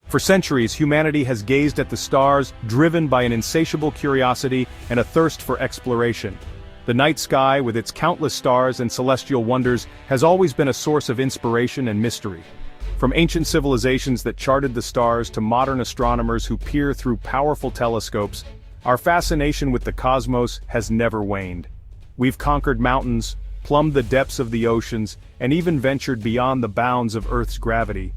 For centuries, humanity has gazed at the stars, driven by an insatiable curiosity and a thirst for exploration. The night sky, with its countless stars and celestial wonders, has always been a source of inspiration and mystery. From ancient civilizations that charted the stars to modern astronomers who peer through powerful telescopes, our fascination with the cosmos has never waned. We've conquered mountains, plumbed the depths of the oceans, and even ventured beyond the bounds of Earth's gravity.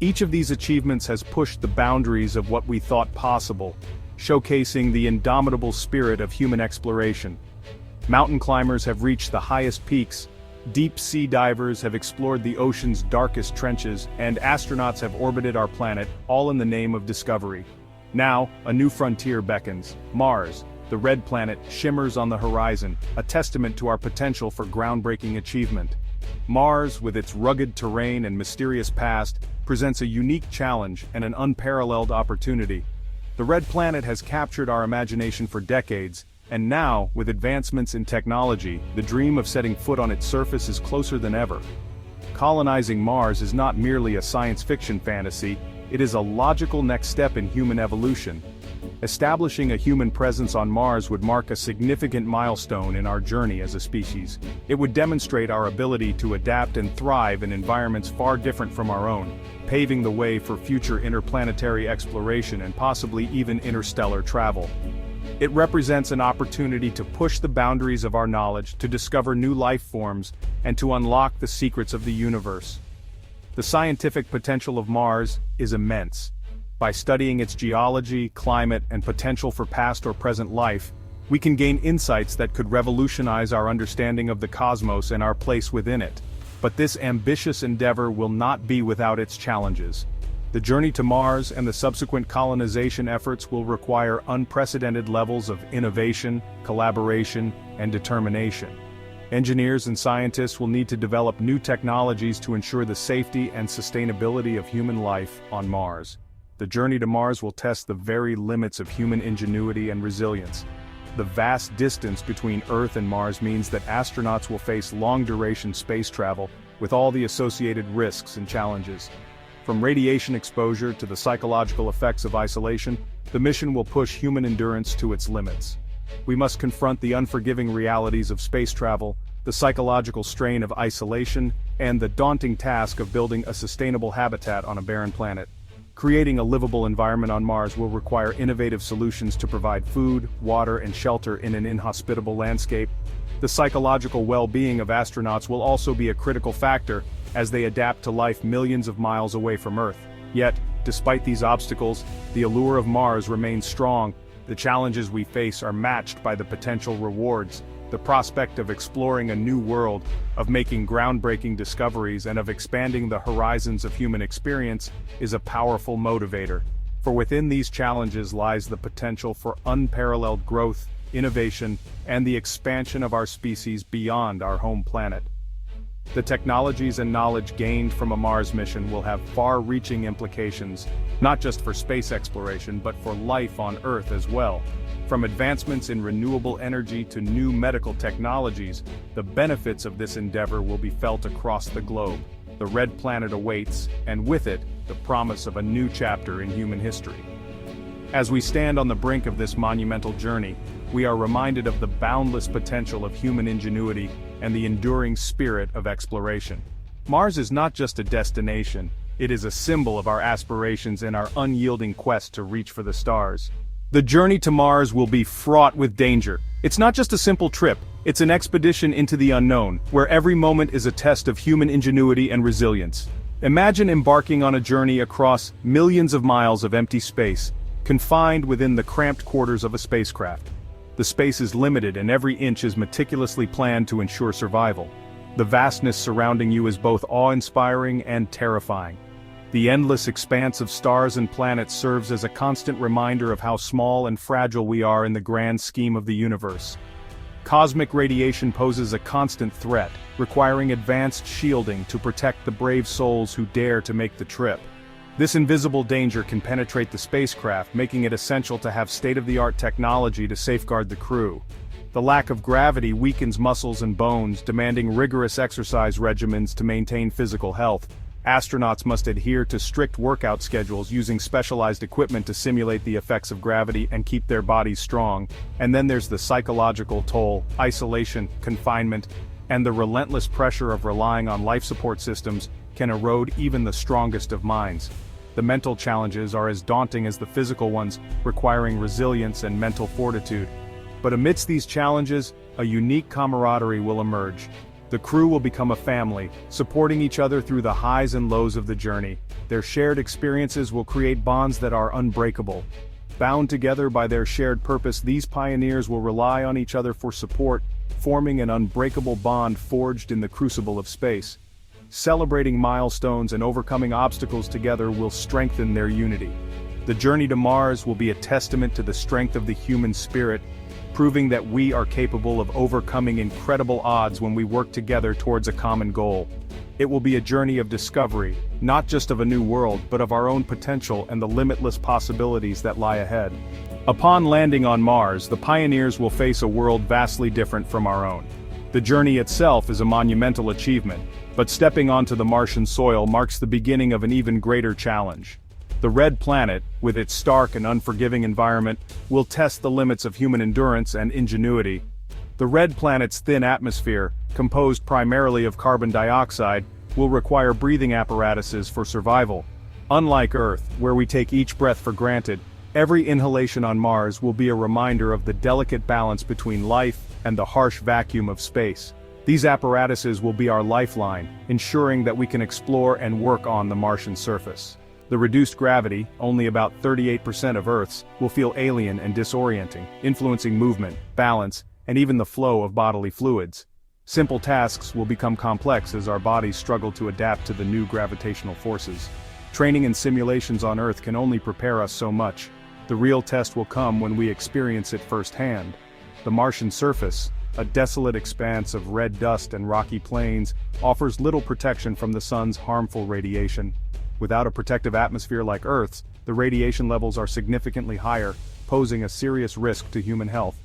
Each of these achievements has pushed the boundaries of what we thought possible, showcasing the indomitable spirit of human exploration. Mountain climbers have reached the highest peaks, deep-sea divers have explored the ocean's darkest trenches, and astronauts have orbited our planet, all in the name of discovery. Now, a new frontier beckons. Mars, the red planet, shimmers on the horizon, a testament to our potential for groundbreaking achievement. Mars, with its rugged terrain and mysterious past, presents a unique challenge and an unparalleled opportunity. The red planet has captured our imagination for decades, and now, with advancements in technology, the dream of setting foot on its surface is closer than ever. Colonizing Mars is not merely a science fiction fantasy, it is a logical next step in human evolution. Establishing a human presence on Mars would mark a significant milestone in our journey as a species. It would demonstrate our ability to adapt and thrive in environments far different from our own, paving the way for future interplanetary exploration and possibly even interstellar travel. It represents an opportunity to push the boundaries of our knowledge, to discover new life forms, and to unlock the secrets of the universe. The scientific potential of Mars is immense. By studying its geology, climate, and potential for past or present life, we can gain insights that could revolutionize our understanding of the cosmos and our place within it. But this ambitious endeavor will not be without its challenges. The journey to Mars and the subsequent colonization efforts will require unprecedented levels of innovation, collaboration, and determination. Engineers and scientists will need to develop new technologies to ensure the safety and sustainability of human life on Mars. The journey to Mars will test the very limits of human ingenuity and resilience. The vast distance between Earth and Mars means that astronauts will face long-duration space travel, with all the associated risks and challenges. From radiation exposure to the psychological effects of isolation, the mission will push human endurance to its limits. We must confront the unforgiving realities of space travel, the psychological strain of isolation, and the daunting task of building a sustainable habitat on a barren planet. Creating a livable environment on Mars will require innovative solutions to provide food, water, and shelter in an inhospitable landscape. The psychological well-being of astronauts will also be a critical factor as they adapt to life millions of miles away from Earth. Yet, despite these obstacles, the allure of Mars remains strong. The challenges we face are matched by the potential rewards. The prospect of exploring a new world, of making groundbreaking discoveries, and of expanding the horizons of human experience is a powerful motivator. For within these challenges lies the potential for unparalleled growth, innovation, and the expansion of our species beyond our home planet. The technologies and knowledge gained from a Mars mission will have far-reaching implications, not just for space exploration but for life on Earth as well. From advancements in renewable energy to new medical technologies, the benefits of this endeavor will be felt across the globe. The red planet awaits, and with it, the promise of a new chapter in human history. As we stand on the brink of this monumental journey, we are reminded of the boundless potential of human ingenuity and the enduring spirit of exploration. Mars is not just a destination, it is a symbol of our aspirations and our unyielding quest to reach for the stars. The journey to Mars will be fraught with danger. It's not just a simple trip, it's an expedition into the unknown, where every moment is a test of human ingenuity and resilience. Imagine embarking on a journey across millions of miles of empty space, confined within the cramped quarters of a spacecraft. The space is limited and every inch is meticulously planned to ensure survival. The vastness surrounding you is both awe-inspiring and terrifying. The endless expanse of stars and planets serves as a constant reminder of how small and fragile we are in the grand scheme of the universe. Cosmic radiation poses a constant threat, requiring advanced shielding to protect the brave souls who dare to make the trip. This invisible danger can penetrate the spacecraft, making it essential to have state-of-the-art technology to safeguard the crew. The lack of gravity weakens muscles and bones, demanding rigorous exercise regimens to maintain physical health. Astronauts must adhere to strict workout schedules using specialized equipment to simulate the effects of gravity and keep their bodies strong. And then there's the psychological toll, isolation, confinement, and the relentless pressure of relying on life support systems can erode even the strongest of minds. The mental challenges are as daunting as the physical ones, requiring resilience and mental fortitude. But amidst these challenges, a unique camaraderie will emerge. The crew will become a family, supporting each other through the highs and lows of the journey. Their shared experiences will create bonds that are unbreakable. Bound together by their shared purpose, these pioneers will rely on each other for support, forming an unbreakable bond forged in the crucible of space. Celebrating milestones and overcoming obstacles together will strengthen their unity. The journey to Mars will be a testament to the strength of the human spirit, proving that we are capable of overcoming incredible odds when we work together towards a common goal. It will be a journey of discovery, not just of a new world, but of our own potential and the limitless possibilities that lie ahead. Upon landing on Mars, the pioneers will face a world vastly different from our own. The journey itself is a monumental achievement, but stepping onto the Martian soil marks the beginning of an even greater challenge. The red planet, with its stark and unforgiving environment, will test the limits of human endurance and ingenuity. The red planet's thin atmosphere, composed primarily of carbon dioxide, will require breathing apparatuses for survival. Unlike Earth, where we take each breath for granted, every inhalation on Mars will be a reminder of the delicate balance between life and the harsh vacuum of space. These apparatuses will be our lifeline, ensuring that we can explore and work on the Martian surface. The reduced gravity, only about 38% of Earth's, will feel alien and disorienting, influencing movement, balance, and even the flow of bodily fluids. Simple tasks will become complex as our bodies struggle to adapt to the new gravitational forces. Training and simulations on Earth can only prepare us so much. The real test will come when we experience it firsthand. The Martian surface, a desolate expanse of red dust and rocky plains, offers little protection from the sun's harmful radiation. Without a protective atmosphere like Earth's, the radiation levels are significantly higher, posing a serious risk to human health.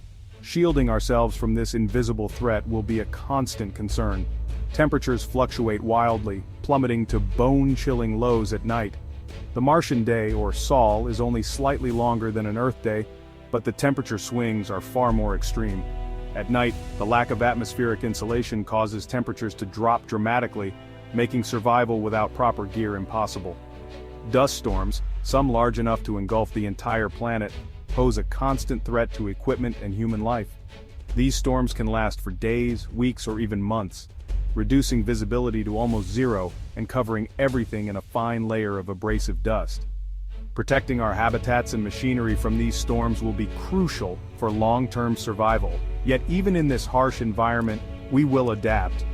Shielding ourselves from this invisible threat will be a constant concern. Temperatures fluctuate wildly, plummeting to bone-chilling lows at night. The Martian day, or sol, is only slightly longer than an Earth day, but the temperature swings are far more extreme. At night, the lack of atmospheric insulation causes temperatures to drop dramatically, making survival without proper gear impossible. Dust storms, some large enough to engulf the entire planet, pose a constant threat to equipment and human life. These storms can last for days, weeks, or even months, reducing visibility to almost zero and covering everything in a fine layer of abrasive dust. Protecting our habitats and machinery from these storms will be crucial for long-term survival. Yet even in this harsh environment, we will adapt.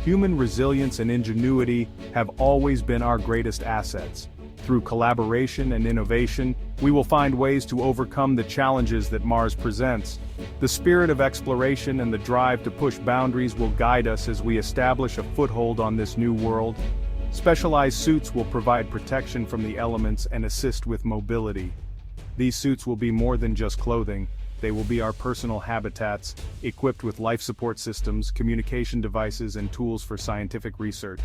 Human resilience and ingenuity have always been our greatest assets. Through collaboration and innovation, we will find ways to overcome the challenges that Mars presents. The spirit of exploration and the drive to push boundaries will guide us as we establish a foothold on this new world. Specialized suits will provide protection from the elements and assist with mobility. These suits will be more than just clothing. They will be our personal habitats, equipped with life support systems, communication devices, and tools for scientific research.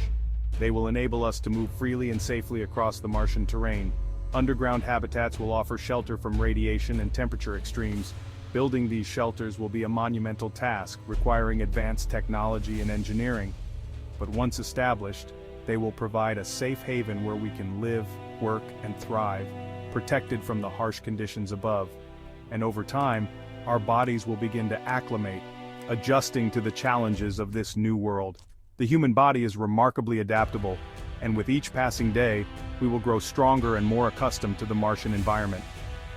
They will enable us to move freely and safely across the Martian terrain. Underground habitats will offer shelter from radiation and temperature extremes. Building these shelters will be a monumental task, requiring advanced technology and engineering. But once established, they will provide a safe haven where we can live, work, and thrive, protected from the harsh conditions above. And over time, our bodies will begin to acclimate, adjusting to the challenges of this new world. The human body is remarkably adaptable, and with each passing day, we will grow stronger and more accustomed to the Martian environment.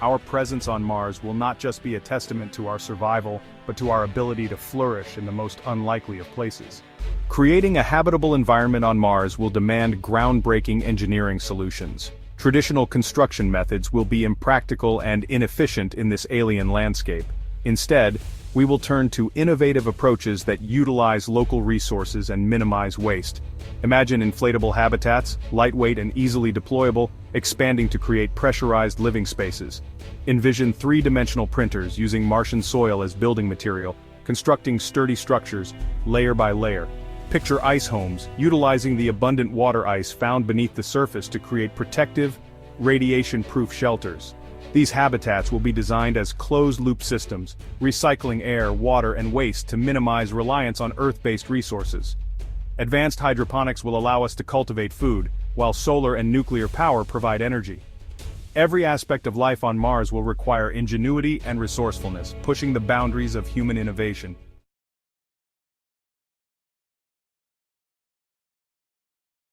Our presence on Mars will not just be a testament to our survival, but to our ability to flourish in the most unlikely of places. Creating a habitable environment on Mars will demand groundbreaking engineering solutions. Traditional construction methods will be impractical and inefficient in this alien landscape. Instead, we will turn to innovative approaches that utilize local resources and minimize waste. Imagine inflatable habitats, lightweight and easily deployable, expanding to create pressurized living spaces. Envision three-dimensional printers using Martian soil as building material, constructing sturdy structures, layer by layer. Picture ice homes, utilizing the abundant water ice found beneath the surface to create protective, radiation-proof shelters. These habitats will be designed as closed-loop systems, recycling air, water, and waste to minimize reliance on Earth-based resources. Advanced hydroponics will allow us to cultivate food, while solar and nuclear power provide energy. Every aspect of life on Mars will require ingenuity and resourcefulness, pushing the boundaries of human innovation.